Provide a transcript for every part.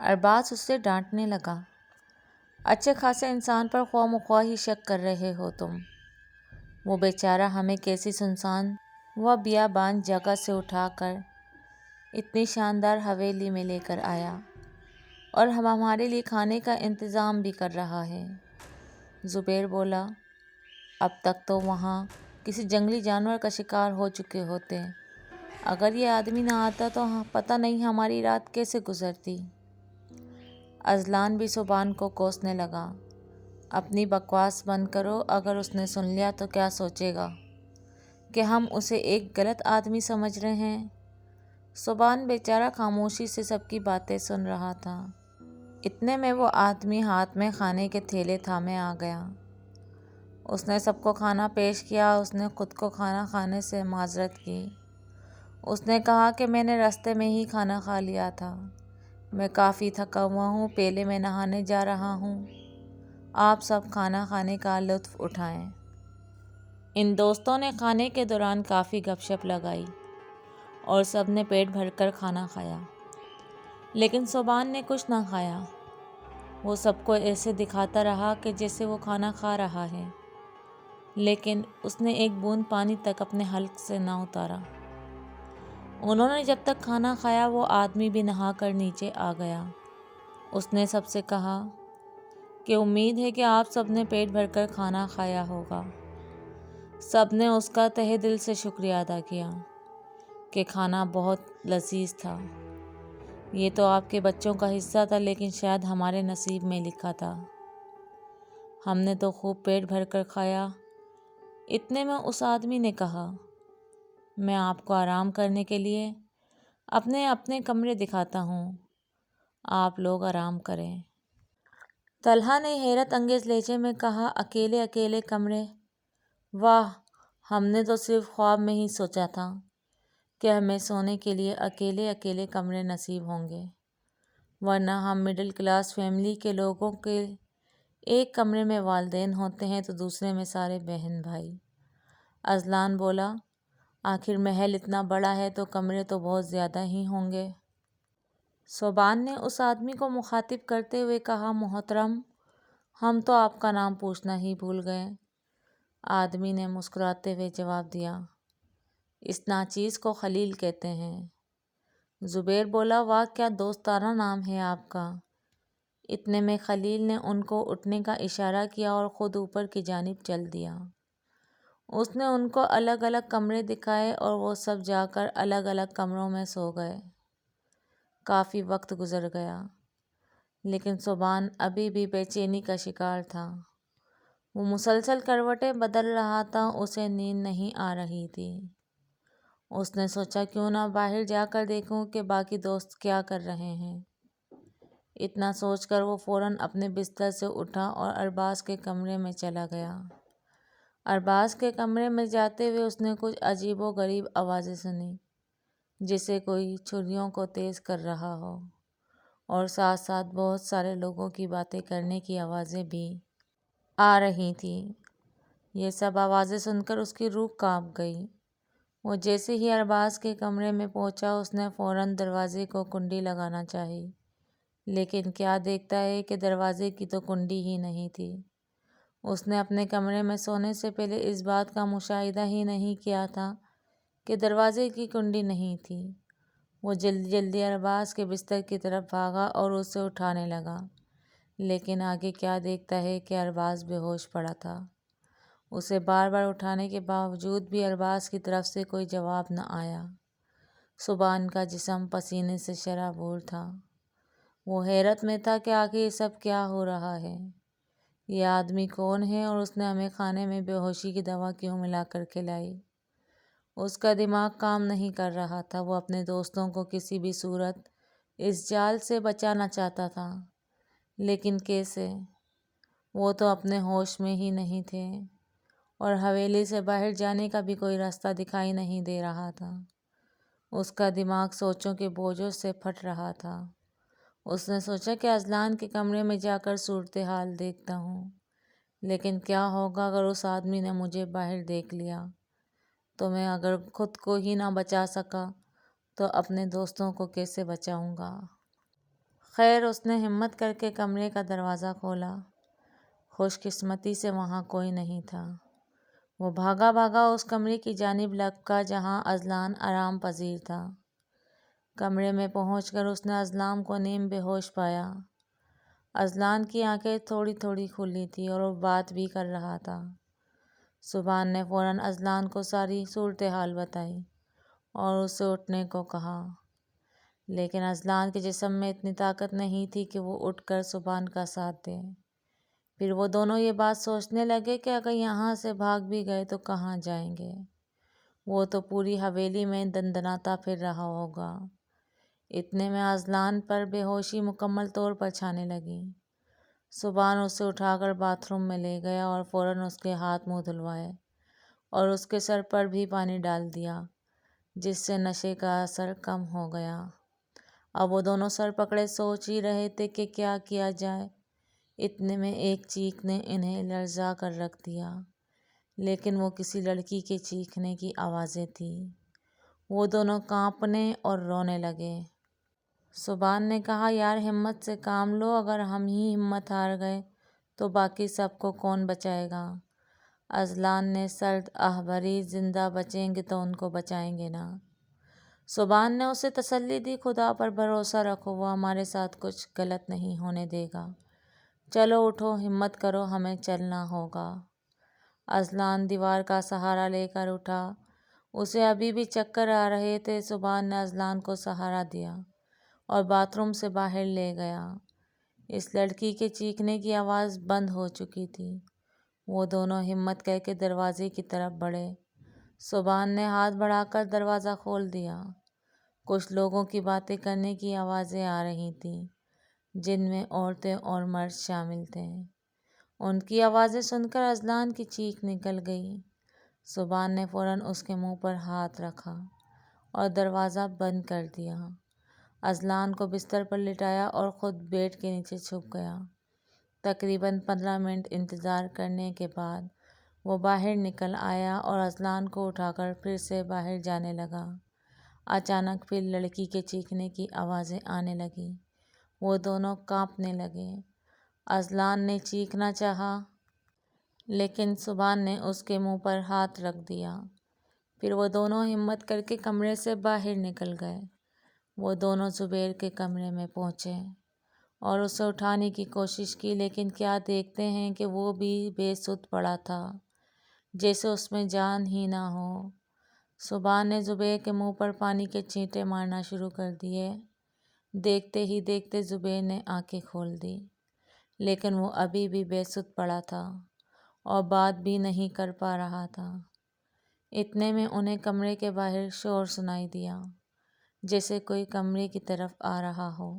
ارباز اسے ڈانٹنے لگا۔ اچھے خاصے انسان پر خواہ مخواہ ہی شک کر رہے ہو تم۔ وہ بیچارہ ہمیں کیسی سنسان و بیابان جگہ سے اٹھا کر اتنی شاندار حویلی میں لے کر آیا اور ہمارے لیے کھانے کا انتظام بھی کر رہا ہے۔ زبیر بولا، اب تک تو وہاں کسی جنگلی جانور کا شکار ہو چکے ہوتے، اگر یہ آدمی نہ آتا تو پتہ نہیں ہماری رات کیسے گزرتی۔ اذلان بھی صبان کو کوسنے لگا، اپنی بکواس بند کرو، اگر اس نے سن لیا تو کیا سوچے گا کہ ہم اسے ایک غلط آدمی سمجھ رہے ہیں۔ صبان بیچارہ خاموشی سے سب کی باتیں سن رہا تھا۔ اتنے میں وہ آدمی ہاتھ میں کھانے کے تھیلے تھامے آ گیا۔ اس نے سب کو کھانا پیش کیا۔ اس نے خود کو کھانا کھانے سے معذرت کی۔ اس نے کہا کہ میں نے راستے میں ہی کھانا کھا لیا تھا، میں کافی تھکا ہوا ہوں، پہلے میں نہانے جا رہا ہوں، آپ سب کھانا کھانے کا لطف اٹھائیں۔ ان دوستوں نے کھانے کے دوران کافی گپ شپ لگائی اور سب نے پیٹ بھر کر کھانا کھایا، لیکن صبان نے کچھ نہ کھایا۔ وہ سب کو ایسے دکھاتا رہا کہ جیسے وہ کھانا کھا رہا ہے، لیکن اس نے ایک بوند پانی تک اپنے حلق سے نہ اتارا۔ انہوں نے جب تک کھانا کھایا وہ آدمی بھی نہا کر نیچے آ گیا۔ اس نے سب سے کہا کہ امید ہے کہ آپ سب نے پیٹ بھر کر کھانا کھایا ہوگا۔ سب نے اس کا تہہ دل سے شکریہ ادا کیا کہ کھانا بہت لذیذ تھا۔ یہ تو آپ کے بچوں کا حصہ تھا، لیکن شاید ہمارے نصیب میں لکھا تھا۔ ہم نے تو خوب پیٹ بھر کر کھایا۔ اتنے میں اس آدمی نے کہا، میں آپ کو آرام کرنے کے لیے اپنے کمرے دکھاتا ہوں، آپ لوگ آرام کریں۔ طلحہ نے حیرت انگیز لہجے میں کہا، اکیلے اکیلے کمرے؟ واہ، ہم نے تو صرف خواب میں ہی سوچا تھا کہ ہمیں سونے کے لیے اکیلے اکیلے کمرے نصیب ہوں گے، ورنہ ہم مڈل کلاس فیملی کے لوگوں کے ایک کمرے میں والدین ہوتے ہیں تو دوسرے میں سارے بہن بھائی۔ اذلان بولا، آخر محل اتنا بڑا ہے تو کمرے تو بہت زیادہ ہی ہوں گے۔ صبان نے اس آدمی کو مخاطب کرتے ہوئے کہا، محترم، ہم تو آپ کا نام پوچھنا ہی بھول گئے۔ آدمی نے مسکراتے ہوئے جواب دیا، اس ناچیز کو خلیل کہتے ہیں۔ زبیر بولا، واہ کیا دوستانہ نام ہے آپ کا۔ اتنے میں خلیل نے ان کو اٹھنے کا اشارہ کیا اور خود اوپر کی جانب چل دیا۔ اس نے ان کو الگ الگ کمرے دکھائے اور وہ سب جا کر الگ الگ کمروں میں سو گئے۔ کافی وقت گزر گیا، لیکن صبان ابھی بھی بے چینی کا شکار تھا۔ وہ مسلسل کروٹیں بدل رہا تھا، اسے نیند نہیں آ رہی تھی۔ اس نے سوچا کیوں نہ باہر جا کر دیکھوں کہ باقی دوست کیا کر رہے ہیں۔ اتنا سوچ کر وہ فوراً اپنے بستر سے اٹھا اور ارباز کے کمرے میں چلا گیا۔ ارباز کے کمرے میں جاتے ہوئے اس نے کچھ عجیب و غریب آوازیں سنی، جیسے کوئی چھریوں کو تیز کر رہا ہو، اور ساتھ ساتھ بہت سارے لوگوں کی باتیں کرنے کی آوازیں بھی آ رہی تھیں۔ یہ سب آوازیں سن کر اس کی روح کانپ گئی۔ وہ جیسے ہی ارباز کے کمرے میں پہنچا اس نے فوراً دروازے کو کنڈی لگانا چاہی، لیکن کیا دیکھتا ہے کہ دروازے کی تو کنڈی ہی نہیں تھی۔ اس نے اپنے کمرے میں سونے سے پہلے اس بات کا مشاہدہ ہی نہیں کیا تھا کہ دروازے کی کنڈی نہیں تھی۔ وہ جلدی جلدی ارباز کے بستر کی طرف بھاگا اور اسے اٹھانے لگا، لیکن آگے کیا دیکھتا ہے کہ ارباز بے ہوش پڑا تھا۔ اسے بار بار اٹھانے کے باوجود بھی ارباز کی طرف سے کوئی جواب نہ آیا۔ صبان کا جسم پسینے سے شرابور تھا۔ وہ حیرت میں تھا کہ آخر یہ سب کیا ہو رہا ہے، یہ آدمی کون ہے اور اس نے ہمیں کھانے میں بے ہوشی کی دوا کیوں ملا کر کھلائی۔ اس کا دماغ کام نہیں کر رہا تھا۔ وہ اپنے دوستوں کو کسی بھی صورت اس جال سے بچانا چاہتا تھا، لیکن کیسے؟ وہ تو اپنے ہوش میں ہی نہیں تھے اور حویلی سے باہر جانے کا بھی کوئی راستہ دکھائی نہیں دے رہا تھا۔ اس کا دماغ سوچوں کے بوجھوں سے پھٹ رہا تھا۔ اس نے سوچا کہ اذلان کے کمرے میں جا کر صورتحال دیکھتا ہوں، لیکن کیا ہوگا اگر اس آدمی نے مجھے باہر دیکھ لیا تو میں اگر خود کو ہی نہ بچا سکا تو اپنے دوستوں کو کیسے بچاؤں گا؟ خیر اس نے ہمت کر کے کمرے کا دروازہ کھولا۔ خوش قسمتی سے وہاں کوئی نہیں تھا۔ وہ بھاگا بھاگا اس کمرے کی جانب لپکا جہاں اذلان آرام پذیر تھا۔ کمرے میں پہنچ کر اس نے اذلان کو نیم بے ہوش پایا۔ اذلان کی آنکھیں تھوڑی تھوڑی کھلی تھیں اور وہ بات بھی کر رہا تھا۔ سبحان نے فوراً اذلان کو ساری صورتحال بتائی اور اسے اٹھنے کو کہا، لیکن اذلان کے جسم میں اتنی طاقت نہیں تھی کہ وہ اٹھ کر سبحان کا ساتھ دے۔ پھر وہ دونوں یہ بات سوچنے لگے کہ اگر یہاں سے بھاگ بھی گئے تو کہاں جائیں گے؟ وہ تو پوری حویلی میں دندناتا پھر رہا ہوگا۔ اتنے میں اذلان پر بے ہوشی مکمل طور پر چھانے لگی۔ سبحان اسے اٹھا کر باتھ روم میں لے گیا اور فوراً اس کے ہاتھ منہ دھلوائے اور اس کے سر پر بھی پانی ڈال دیا، جس سے نشے کا اثر کم ہو گیا۔ اب وہ دونوں سر پکڑے سوچ ہی رہے تھے کہ کیا کیا جائے۔ اتنے میں ایک چیخ نے انہیں لرزا کر رکھ دیا، لیکن وہ کسی لڑکی کے چیخنے کی آوازیں تھیں۔ وہ دونوں کانپنے اور رونے لگے۔ سبحان نے کہا، یار ہمت سے کام لو، اگر ہم ہی ہمت ہار گئے تو باقی سب کو کون بچائے گا؟ اذلان نے سرد آہ بھری، زندہ بچیں گے تو ان کو بچائیں گے نا۔ سبحان نے اسے تسلی دی، خدا پر بھروسہ رکھو، وہ ہمارے ساتھ کچھ غلط نہیں ہونے دے گا۔ چلو اٹھو، ہمت کرو، ہمیں چلنا ہوگا۔ اذلان دیوار کا سہارا لے کر اٹھا۔ اسے ابھی بھی چکر آ رہے تھے۔ سبحان نے اذلان کو سہارا دیا اور باتھ روم سے باہر لے گیا۔ اس لڑکی کے چیخنے کی آواز بند ہو چکی تھی۔ وہ دونوں ہمت کر کے دروازے کی طرف بڑھے۔ سبحان نے ہاتھ بڑھا کر دروازہ کھول دیا۔ کچھ لوگوں کی باتیں کرنے کی آوازیں آ رہی تھیں، جن میں عورتیں اور مرد شامل تھے۔ ان کی آوازیں سن کر اذلان کی چیخ نکل گئی۔ سبحان نے فوراً اس کے منہ پر ہاتھ رکھا اور دروازہ بند کر دیا۔ اذلان کو بستر پر لٹایا اور خود بیڈ کے نیچے چھپ گیا۔ تقریباً 15 منٹ انتظار کرنے کے بعد وہ باہر نکل آیا اور اذلان کو اٹھا کر پھر سے باہر جانے لگا۔ اچانک پھر لڑکی کے چیخنے کی آوازیں آنے لگیں۔ وہ دونوں کانپنے لگے۔ اذلان نے چیخنا چاہا، لیکن سبحان نے اس کے منہ پر ہاتھ رکھ دیا۔ پھر وہ دونوں ہمت کر کے کمرے سے باہر نکل گئے۔ وہ دونوں زبیر کے کمرے میں پہنچے اور اسے اٹھانے کی کوشش کی، لیکن کیا دیکھتے ہیں کہ وہ بھی بے سدھ پڑا تھا، جیسے اس میں جان ہی نہ ہو۔ سبحان نے زبیر کے منہ پر پانی کے چھینٹے مارنا شروع کر دیے۔ دیکھتے ہی دیکھتے زبیر نے آنکھیں کھول دی، لیکن وہ ابھی بھی بے سدھ پڑا تھا اور بات بھی نہیں کر پا رہا تھا۔ اتنے میں انہیں کمرے کے باہر شور سنائی دیا، جیسے کوئی کمرے کی طرف آ رہا ہو۔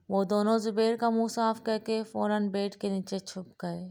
وہ دونوں زبیر کا منہ صاف کر کے فوراً بیڈ کے نیچے چھپ گئے۔